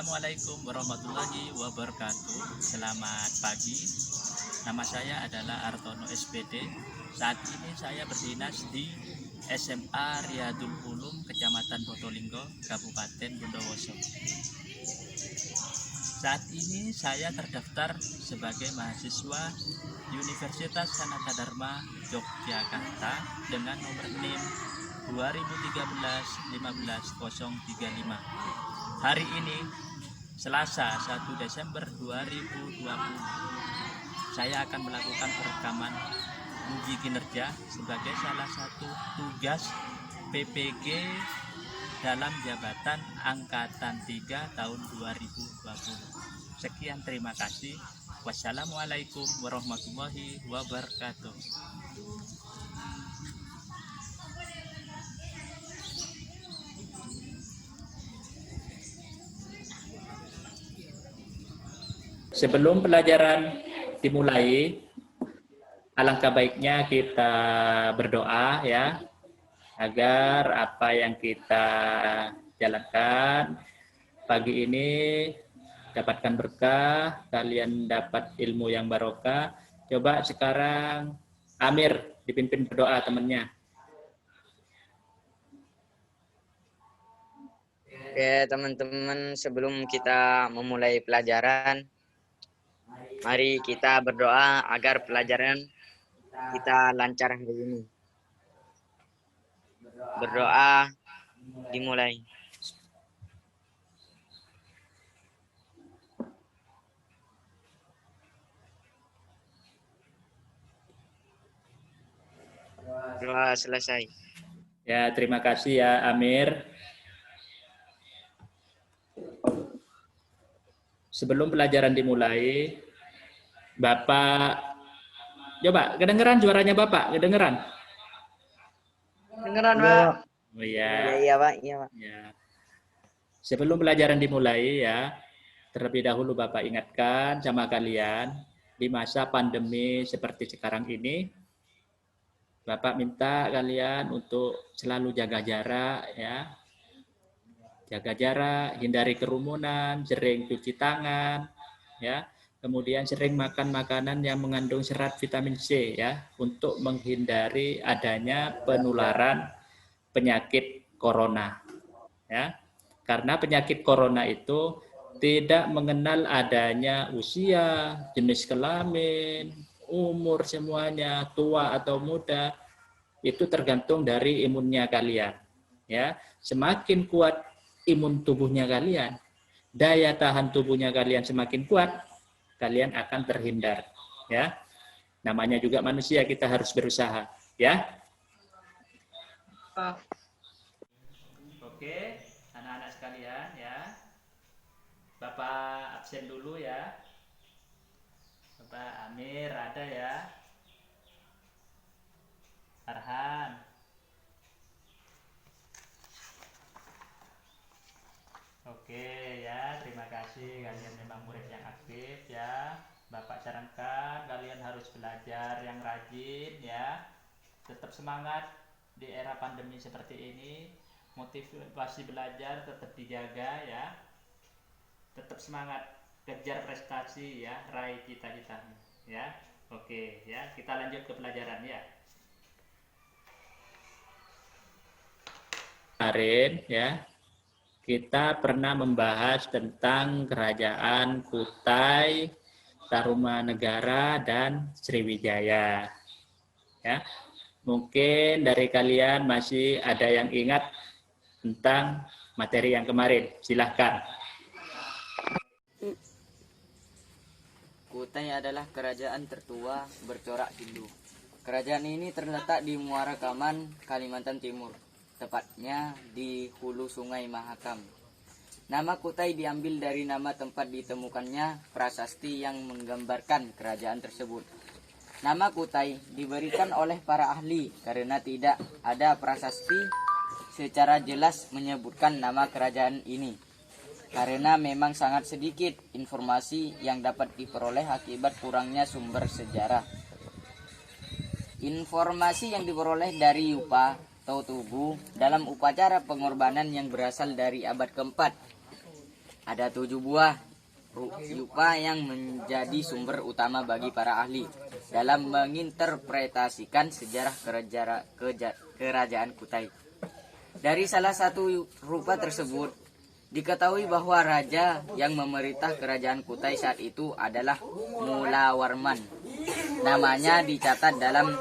Assalamualaikum warahmatullahi wabarakatuh. Selamat pagi. Nama saya adalah Artono SPD. Saat ini saya berdinas di SMA Riyadul Ulum, Kecamatan Botolinggo, Kabupaten Bondowoso. Saat ini saya terdaftar sebagai mahasiswa Universitas Sanata Dharma Yogyakarta dengan nomor NIM 2013-15035. Hari ini Selasa 1 Desember 2020, saya akan melakukan perekaman uji kinerja sebagai salah satu tugas PPG dalam jabatan Angkatan 3 tahun 2020. Sekian, terima kasih. Wassalamualaikum warahmatullahi wabarakatuh. Sebelum pelajaran dimulai, alangkah baiknya kita berdoa ya, agar apa yang kita jalankan pagi ini dapatkan berkah, kalian dapat ilmu yang barokah. Coba sekarang Amir dipimpin berdoa temannya. Oke teman-teman, sebelum kita memulai pelajaran, mari kita berdoa agar pelajaran kita lancar hari ini. Berdoa dimulai. Doa selesai. Ya, terima kasih ya Amir. Sebelum pelajaran dimulai, Bapak, coba kedengeran suaranya Bapak, kedengeran? Kedengeran, Pak? Oh iya. Iya, Pak. Iya, Pak. Ya. Sebelum pelajaran dimulai ya, terlebih dahulu Bapak ingatkan sama kalian, di masa pandemi seperti sekarang ini, Bapak minta kalian untuk selalu jaga jarak ya. Jaga jarak, hindari kerumunan, sering cuci tangan ya. Kemudian sering makan makanan yang mengandung serat vitamin C ya, untuk menghindari adanya penularan penyakit corona ya. Karena penyakit corona itu tidak mengenal adanya usia, jenis kelamin, umur, semuanya tua atau muda. Itu tergantung dari imunnya kalian ya. Semakin kuat imun tubuhnya kalian, daya tahan tubuhnya kalian semakin kuat, kalian akan terhindar ya. Namanya juga manusia, kita harus berusaha ya. Oke, anak-anak sekalian ya, Bapak absen dulu ya. Bapak Amir ada ya, Farhan. Oke ya, terima kasih, kalian memang murid yang aktif ya. Bapak sarankan kalian harus belajar yang rajin ya. Tetap semangat di era pandemi seperti ini. Motivasi belajar tetap dijaga ya. Tetap semangat, kejar prestasi ya, raih cita-citamu ya. Oke ya, kita lanjut ke pelajaran ya. Kemarin ya, kita pernah membahas tentang kerajaan Kutai, Tarumanegara, dan Sriwijaya. Ya, mungkin dari kalian masih ada yang ingat tentang materi yang kemarin. Silahkan. Kutai adalah kerajaan tertua bercorak Hindu. Kerajaan ini terletak di Muara Kaman, Kalimantan Timur, tepatnya di hulu Sungai Mahakam. Nama Kutai diambil dari nama tempat ditemukannya prasasti yang menggambarkan kerajaan tersebut. Nama Kutai diberikan oleh para ahli karena tidak ada prasasti secara jelas menyebutkan nama kerajaan ini. Karena memang sangat sedikit informasi yang dapat diperoleh akibat kurangnya sumber sejarah. Informasi yang diperoleh dari Yupa atau Tugu dalam upacara pengorbanan yang berasal dari abad keempat Ada 7 buah rupa yang menjadi sumber utama bagi para ahli dalam menginterpretasikan sejarah kerajaan Kutai. Dari salah satu rupa tersebut, diketahui bahwa raja yang memerintah kerajaan Kutai saat itu adalah Mulawarman. Namanya dicatat dalam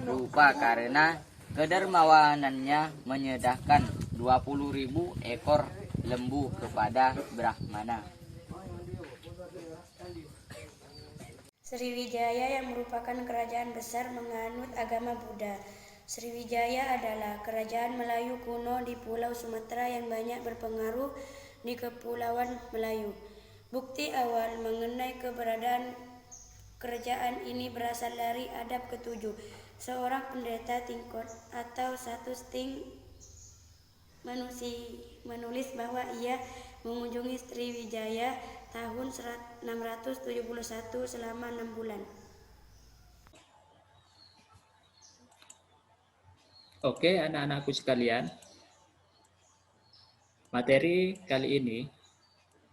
rupa karena kedermawanannya menyedahkan 20.000 ekor lembu kepada Brahmana. Sriwijaya yang merupakan kerajaan besar menganut agama Buddha. Sriwijaya adalah kerajaan Melayu kuno di Pulau Sumatera yang banyak berpengaruh di Kepulauan Melayu. Bukti awal mengenai keberadaan kerajaan ini berasal dari Adab ke-7. Seorang pendeta Tingkot atau satu Sting menulis bahwa ia mengunjungi Sriwijaya tahun 671 selama 6 bulan. Oke, anak-anakku sekalian, materi kali ini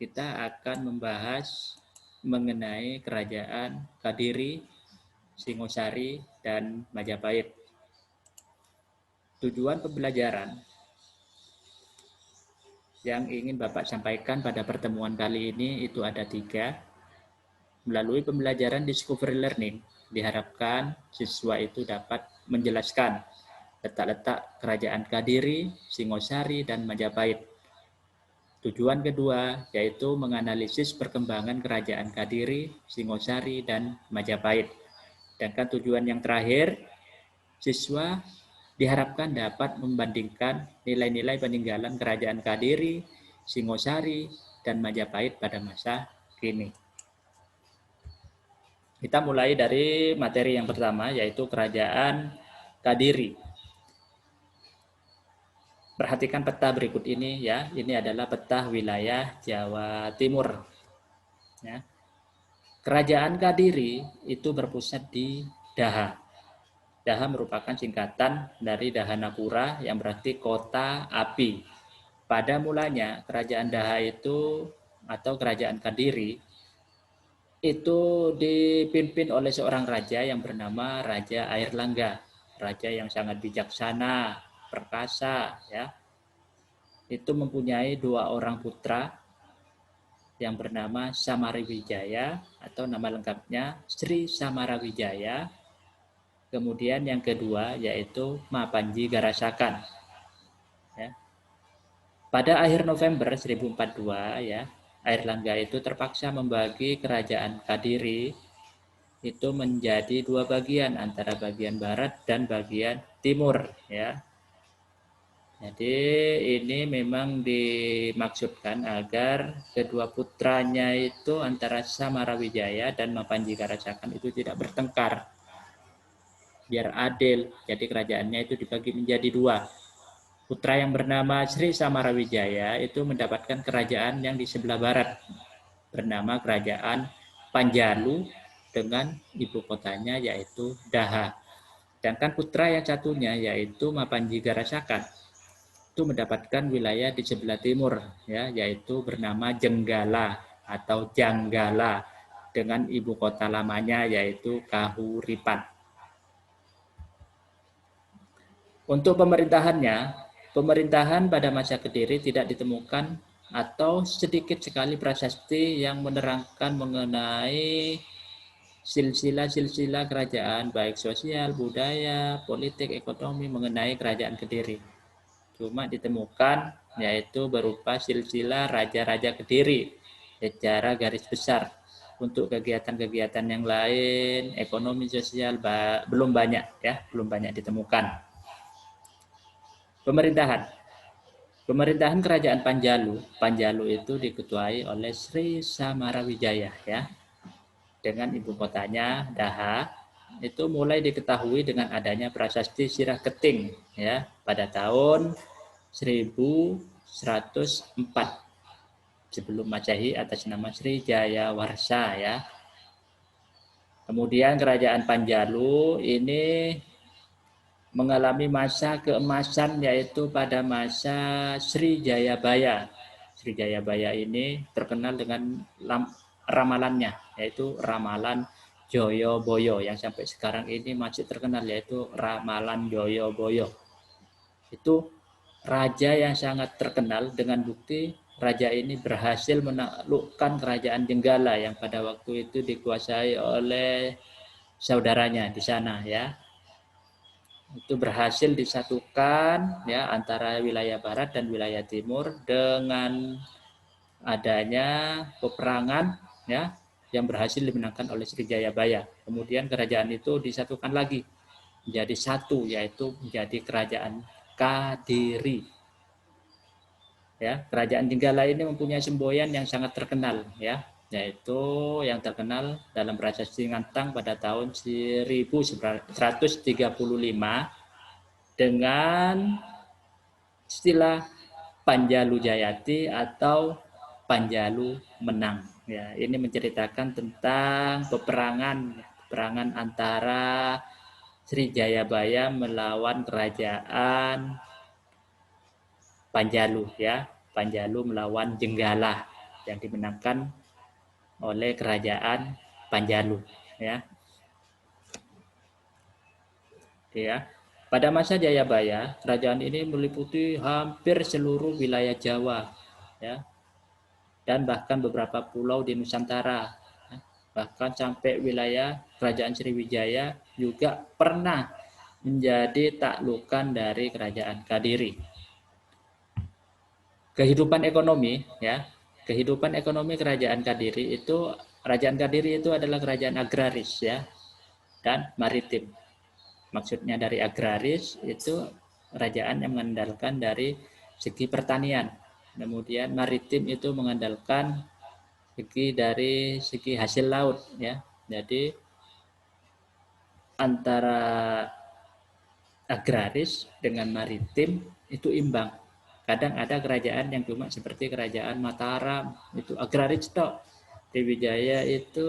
kita akan membahas mengenai kerajaan Kadiri, Singosari, dan Majapahit. Tujuan pembelajaran yang ingin Bapak sampaikan pada pertemuan kali ini itu ada 3. Melalui pembelajaran discovery learning, diharapkan siswa itu dapat menjelaskan letak-letak kerajaan Kadiri, Singosari, dan Majapahit. Tujuan kedua yaitu menganalisis perkembangan kerajaan Kadiri, Singosari, dan Majapahit. Sedangkan tujuan yang terakhir, siswa diharapkan dapat membandingkan nilai-nilai peninggalan kerajaan Kadiri, Singosari, dan Majapahit pada masa kini. Kita mulai dari materi yang pertama yaitu kerajaan Kadiri. Perhatikan peta berikut ini ya. Ini adalah peta wilayah Jawa Timur. Ya. Kerajaan Kadiri itu berpusat di Daha. Daha merupakan singkatan dari Dahanapura yang berarti kota api. Pada mulanya kerajaan Daha itu atau kerajaan Kadiri itu dipimpin oleh seorang raja yang bernama Raja Airlangga. Raja yang sangat bijaksana, perkasa, ya. Itu mempunyai 2 orang putra yang bernama Samarawijaya atau nama lengkapnya Sri Samarawijaya. Kemudian yang kedua yaitu Mapanji Garasakan. Ya. Pada akhir November 1042 ya, Airlangga itu terpaksa membagi kerajaan Kadiri itu menjadi 2 bagian, antara bagian barat dan bagian timur ya. Jadi ini memang dimaksudkan agar kedua putranya itu antara Samarawijaya dan Mapanji Garasakan itu tidak bertengkar. Biar adil, jadi kerajaannya itu dibagi menjadi 2. Putra yang bernama Sri Samarawijaya itu mendapatkan kerajaan yang di sebelah barat, bernama Kerajaan Panjalu dengan ibu kotanya yaitu Daha. Sedangkan putra yang satunya yaitu Mapanji Garasakan itu mendapatkan wilayah di sebelah timur ya, yaitu bernama Jenggala atau Janggala dengan ibu kota lamanya yaitu Kahuripan. Untuk pemerintahan pada masa Kediri tidak ditemukan atau sedikit sekali prasasti yang menerangkan mengenai silsilah kerajaan baik sosial, budaya, politik, ekonomi mengenai kerajaan Kediri. Cuma ditemukan yaitu berupa silsilah raja-raja Kediri secara garis besar. Untuk kegiatan-kegiatan yang lain, ekonomi sosial belum banyak ya, belum banyak ditemukan. Pemerintahan kerajaan Panjalu itu diketuai oleh Sri Samarawijaya ya. Dengan ibu kotanya Daha. Itu mulai diketahui dengan adanya prasasti Sirah Keting ya pada tahun 1104 sebelum Masehi atas nama Sri Jayawarsa ya. Kemudian kerajaan Panjalu ini mengalami masa keemasan yaitu pada masa Sri Jayabaya Srijayabaya ini terkenal dengan ramalannya, yaitu ramalan Joyoboyo yang sampai sekarang ini masih terkenal, yaitu ramalan Joyoboyo. Itu raja yang sangat terkenal dengan bukti raja ini berhasil menaklukkan kerajaan Jenggala yang pada waktu itu dikuasai oleh saudaranya di sana ya. Itu berhasil disatukan ya antara wilayah barat dan wilayah timur dengan adanya peperangan ya yang berhasil dimenangkan oleh Srijayabaya. Kemudian kerajaan itu disatukan lagi menjadi satu, yaitu menjadi kerajaan Kadiri. Ya, kerajaan Jenggala ini mempunyai semboyan yang sangat terkenal ya, yaitu yang terkenal dalam prasasti Ngantang pada tahun 1135 dengan istilah Panjalu Jayati atau Panjalu Menang. Ya, ini menceritakan tentang peperangan antara Srijayabaya melawan kerajaan Panjalu ya, Panjalu melawan Jenggala yang dimenangkan oleh kerajaan Panjalu ya. Ya. Pada masa Jayabaya, kerajaan ini meliputi hampir seluruh wilayah Jawa ya. Dan bahkan beberapa pulau di Nusantara. Bahkan sampai wilayah kerajaan Sriwijaya juga pernah menjadi taklukan dari kerajaan Kadiri. Kehidupan ekonomi ya, kehidupan ekonomi kerajaan Kadiri itu adalah kerajaan agraris ya dan maritim. Maksudnya dari agraris itu kerajaan yang mengandalkan dari segi pertanian. Kemudian maritim itu mengandalkan dari segi hasil laut ya. Jadi antara agraris dengan maritim itu imbang. Kadang ada kerajaan yang cuma seperti kerajaan Mataram itu agraris tok. Sriwijaya itu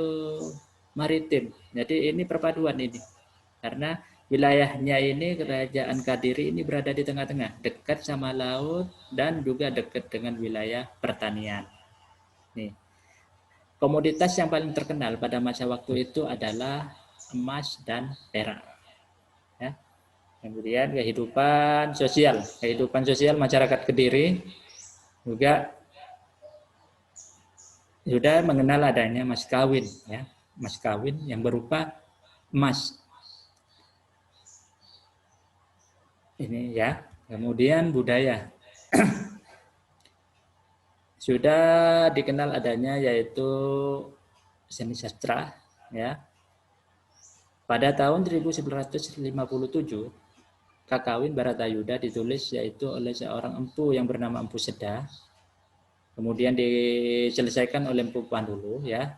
maritim. Jadi ini perpaduan ini. Karena wilayahnya ini kerajaan Kadiri ini berada di tengah-tengah, dekat sama laut dan juga dekat dengan wilayah pertanian. Nih. Komoditas yang paling terkenal pada masa waktu itu adalah emas dan perak. Ya. Kemudian kehidupan sosial masyarakat Kediri juga sudah mengenal adanya mas kawin, ya, mas kawin yang berupa emas. Ini ya, kemudian budaya sudah dikenal adanya yaitu seni sastra ya. Pada tahun 1957 Kakawin Baratayuda ditulis yaitu oleh seorang empu yang bernama Empu Seda. Kemudian diselesaikan oleh Empu Pandulu ya.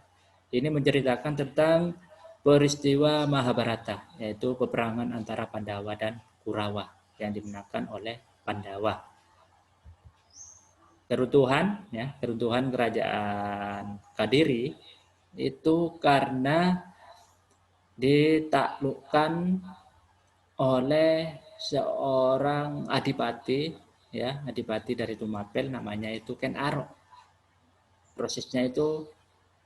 Ini menceritakan tentang peristiwa Mahabharata yaitu peperangan antara Pandawa dan Kurawa yang dimenangkan oleh Pandawa. Keruntuhan kerajaan Kadiri itu karena ditaklukkan oleh seorang adipati ya, adipati dari Tumapel namanya itu Ken Arok. Prosesnya itu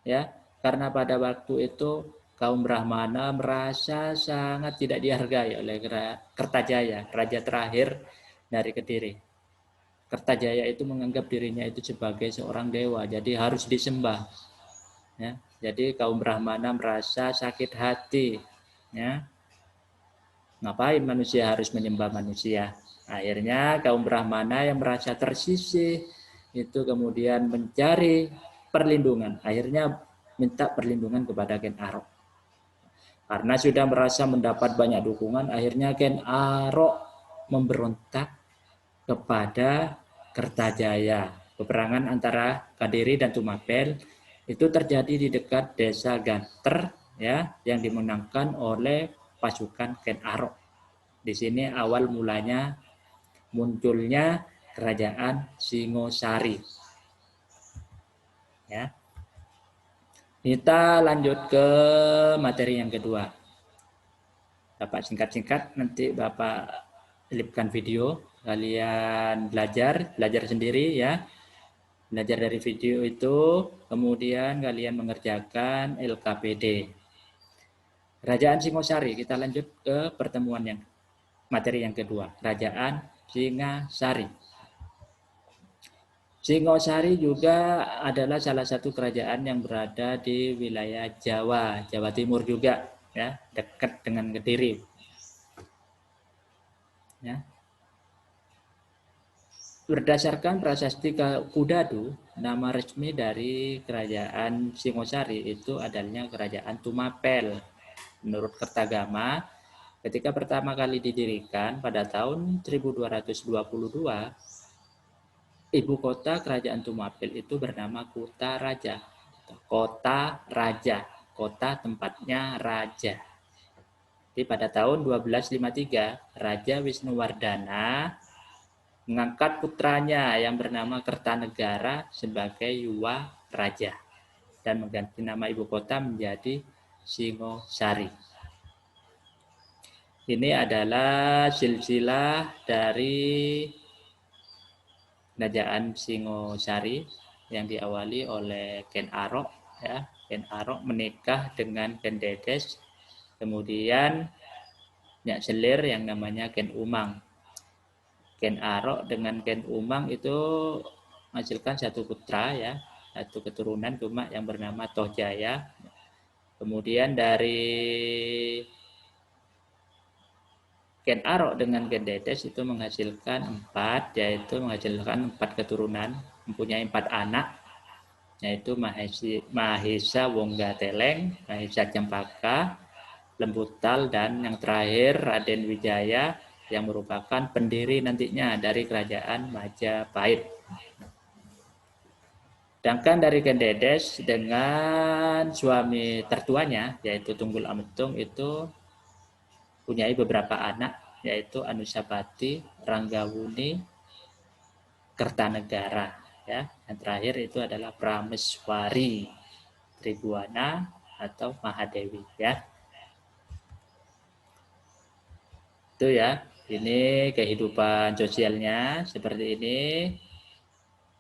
ya, karena pada waktu itu kaum Brahmana merasa sangat tidak dihargai oleh Kertajaya, raja terakhir dari Kediri. Kertajaya itu menganggap dirinya itu sebagai seorang dewa, jadi harus disembah. Ya, jadi kaum Brahmana merasa sakit hati. Ya, ngapain manusia harus menyembah manusia? Akhirnya kaum Brahmana yang merasa tersisih itu kemudian mencari perlindungan. Akhirnya minta perlindungan kepada Ken Arok. Karena sudah merasa mendapat banyak dukungan, akhirnya Ken Arok memberontak kepada Kertajaya. Peperangan antara Kadiri dan Tumapel itu terjadi di dekat desa Ganter ya, yang dimenangkan oleh pasukan Ken Arok. Di sini awal mulanya munculnya kerajaan Singosari. Ya. Kita lanjut ke materi yang kedua. Bapak singkat-singkat, nanti Bapak selipkan video, kalian belajar sendiri ya. Belajar dari video itu, kemudian kalian mengerjakan LKPD. Kerajaan Singosari, kita lanjut ke pertemuan yang materi yang kedua, Kerajaan Singasari. Singosari juga adalah salah satu kerajaan yang berada di wilayah Jawa, Jawa Timur juga, ya, dekat dengan Kediri. Ya. Berdasarkan prasasti Kudadu, nama resmi dari kerajaan Singosari itu adalah Kerajaan Tumapel. Menurut Kertagama, ketika pertama kali didirikan pada tahun 1222, ibu kota kerajaan Tumapel itu bernama Kota Raja. Kota Raja, kota tempatnya raja. Jadi pada tahun 1253, Raja Wisnuwardana mengangkat putranya yang bernama Kertanegara sebagai Yuwa Raja dan mengganti nama ibu kota menjadi Singosari. Ini adalah silsilah dari Kerajaan Singosari yang diawali oleh Ken Arok, ya. Ken Arok menikah dengan Ken Dedes, kemudian Nyak Selir yang namanya Ken Umang. Ken Arok dengan Ken Umang itu menghasilkan satu putra, ya, satu keturunan cuma yang bernama Tohjaya. Kemudian dari Ken Arok dengan Ken Dedes itu menghasilkan 4, yaitu menghasilkan 4 keturunan, mempunyai 4 anak, yaitu Mahesa Wonggateleng, Mahesa Cempaka, Lembutal, dan yang terakhir Raden Wijaya yang merupakan pendiri nantinya dari kerajaan Majapahit. Sedangkan dari Ken Dedes dengan suami tertuanya yaitu Tunggul Ametung itu punya beberapa anak, yaitu Anusapati, Ranggawuni, Kertanegara, ya. Yang terakhir itu adalah Prameswari, Tribuana atau Mahadewi, ya. Itu ya. Ini kehidupan sosialnya seperti ini,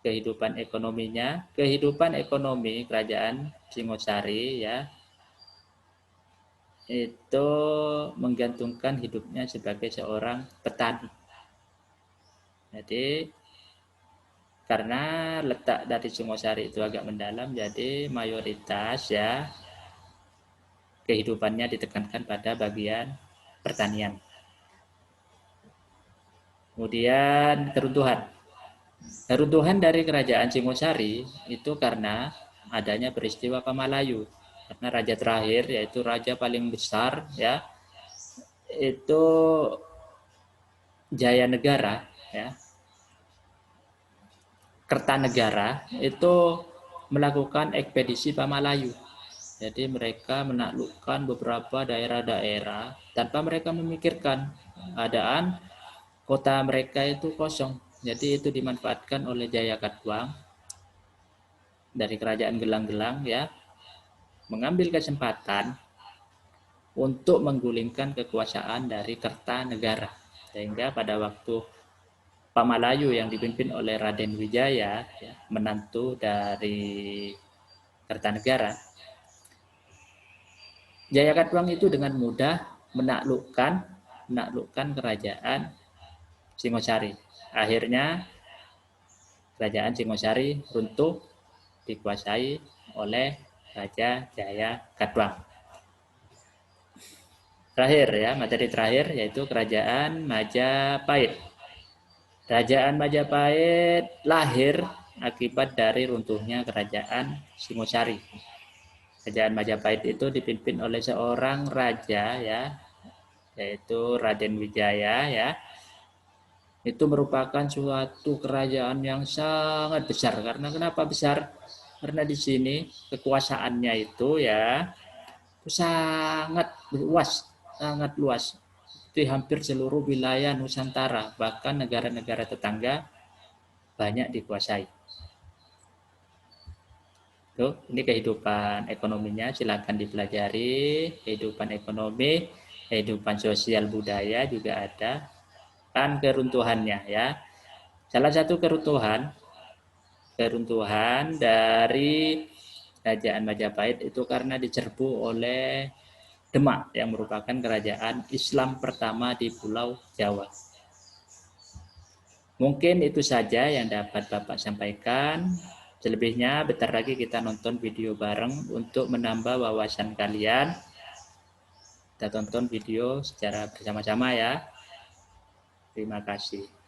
kehidupan ekonominya, kehidupan ekonomi kerajaan Singosari, ya, itu menggantungkan hidupnya sebagai seorang petani. Jadi karena letak dari Singosari itu agak mendalam, jadi mayoritas, ya, kehidupannya ditekankan pada bagian pertanian. Kemudian keruntuhan. Keruntuhan dari kerajaan Singosari itu karena adanya peristiwa Pamalayu. Karena raja terakhir, yaitu raja paling besar, ya, itu Jayanegara, ya, Kertanegara itu melakukan ekspedisi Pamalayu. Jadi mereka menaklukkan beberapa daerah-daerah tanpa mereka memikirkan keadaan kota mereka itu kosong. Jadi itu dimanfaatkan oleh Jayakatwang dari kerajaan Gelang-Gelang, ya, mengambil kesempatan untuk menggulingkan kekuasaan dari Kertanegara. Sehingga pada waktu Pamalayu yang dipimpin oleh Raden Wijaya, ya, menantu dari Kertanegara, Jayakatwang itu dengan mudah menaklukkan kerajaan Singosari. Akhirnya kerajaan Singosari runtuh dikuasai oleh Raja Jayakatwang. Terakhir, ya, materi terakhir yaitu kerajaan Majapahit. Kerajaan Majapahit lahir akibat dari runtuhnya kerajaan Singosari. Kerajaan Majapahit itu dipimpin oleh seorang raja, ya, yaitu Raden Wijaya, ya. Itu merupakan suatu kerajaan yang sangat besar. Karena kenapa besar? Karena di sini kekuasaannya itu, ya, sangat luas, sangat luas. Di hampir seluruh wilayah Nusantara, bahkan negara-negara tetangga banyak dikuasai. Tuh, ini kehidupan ekonominya, silakan dipelajari. Kehidupan ekonomi, kehidupan sosial budaya juga ada. Dan keruntuhannya, ya. Salah satu keruntuhan keruntuhan dari kerajaan Majapahit itu karena diserbu oleh Demak yang merupakan kerajaan Islam pertama di Pulau Jawa. Mungkin itu saja yang dapat Bapak sampaikan. Selebihnya bentar lagi kita nonton video bareng untuk menambah wawasan kalian. Kita tonton video secara bersama-sama ya. Terima kasih.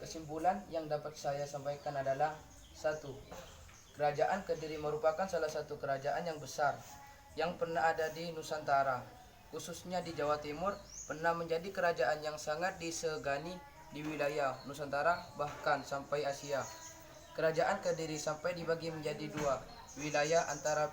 Kesimpulan yang dapat saya sampaikan adalah 1. Kerajaan Kediri merupakan salah satu kerajaan yang besar yang pernah ada di Nusantara. khususnya di Jawa Timur, pernah menjadi kerajaan yang sangat disegani di wilayah Nusantara, bahkan sampai Asia. Kerajaan Kediri sampai dibagi menjadi dua wilayah antara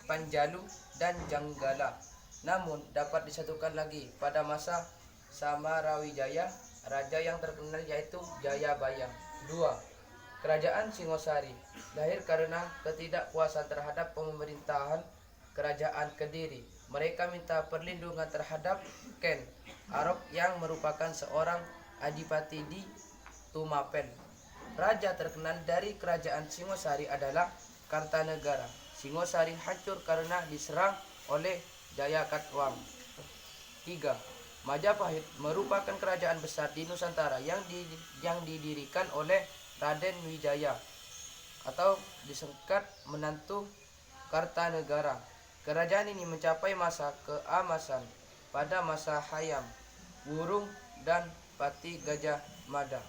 Panjalu dan Janggala. Namun dapat disatukan lagi pada masa Samarawijaya, raja yang terkenal yaitu Jayabaya. 2. Kerajaan Singosari lahir karena ketidakpuasan terhadap pemerintahan Kerajaan Kediri. Mereka minta perlindungan terhadap Ken Arok yang merupakan seorang adipati di Tumapen. Raja terkenal dari kerajaan Singosari adalah Kartanegara. Singosari hancur karena diserang oleh Jayakatwang. 3. Majapahit merupakan kerajaan besar di Nusantara yang didirikan oleh Raden Wijaya atau disingkat menantu Kartanegara. Kerajaan ini mencapai masa keemasan pada masa Hayam Wurung dan Pati Gajah Mada.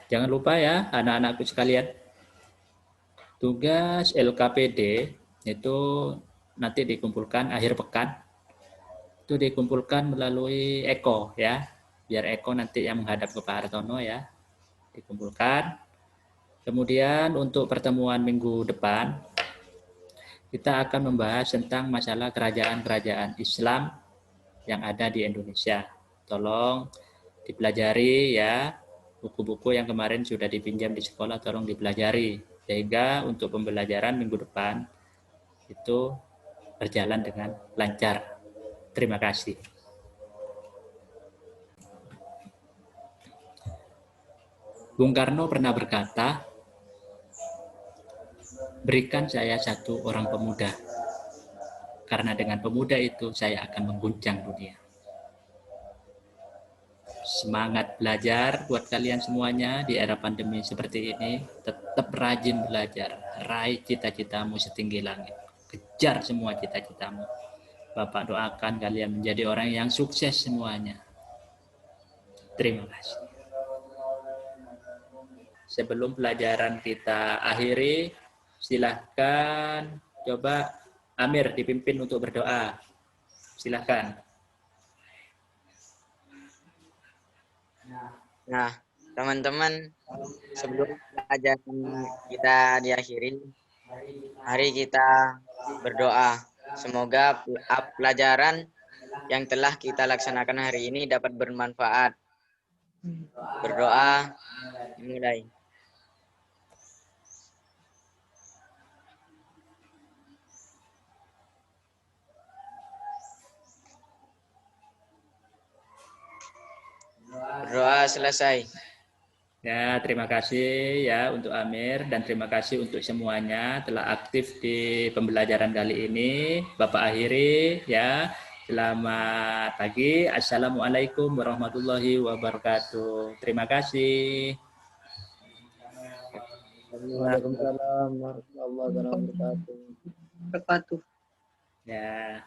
Jangan lupa ya anak-anakku sekalian, tugas LKPD itu nanti dikumpulkan akhir pekan, itu dikumpulkan melalui Eko ya, biar Eko nanti yang menghadap ke Pak Hartono ya, dikumpulkan. Kemudian untuk pertemuan minggu depan, kita akan membahas tentang masalah kerajaan-kerajaan Islam yang ada di Indonesia. Tolong dipelajari ya, buku-buku yang kemarin sudah dipinjam di sekolah tolong dipelajari, sehingga untuk pembelajaran minggu depan itu berjalan dengan lancar. Terima kasih. Bung Karno pernah berkata, berikan saya satu orang pemuda, karena dengan pemuda itu saya akan mengguncang dunia. Semangat belajar buat kalian semuanya di era pandemi seperti ini. Tetap rajin belajar. Raih cita-citamu setinggi langit. Kejar semua cita-citamu. Bapak doakan kalian menjadi orang yang sukses semuanya. Terima kasih. Sebelum pelajaran kita akhiri, silahkan coba Amir dipimpin untuk berdoa. Silahkan. Nah, teman-teman, sebelum pelajaran kita diakhiri, mari kita berdoa. Semoga pelajaran yang telah kita laksanakan hari ini dapat bermanfaat. Berdoa, dimulai. Berdoa selesai. Ya, terima kasih ya untuk Amir dan terima kasih untuk semuanya telah aktif di pembelajaran kali ini. Bapak akhiri ya. Selamat pagi. Assalamualaikum warahmatullahi wabarakatuh. Terima kasih. Waalaikumsalam warahmatullahi wabarakatuh. Ya.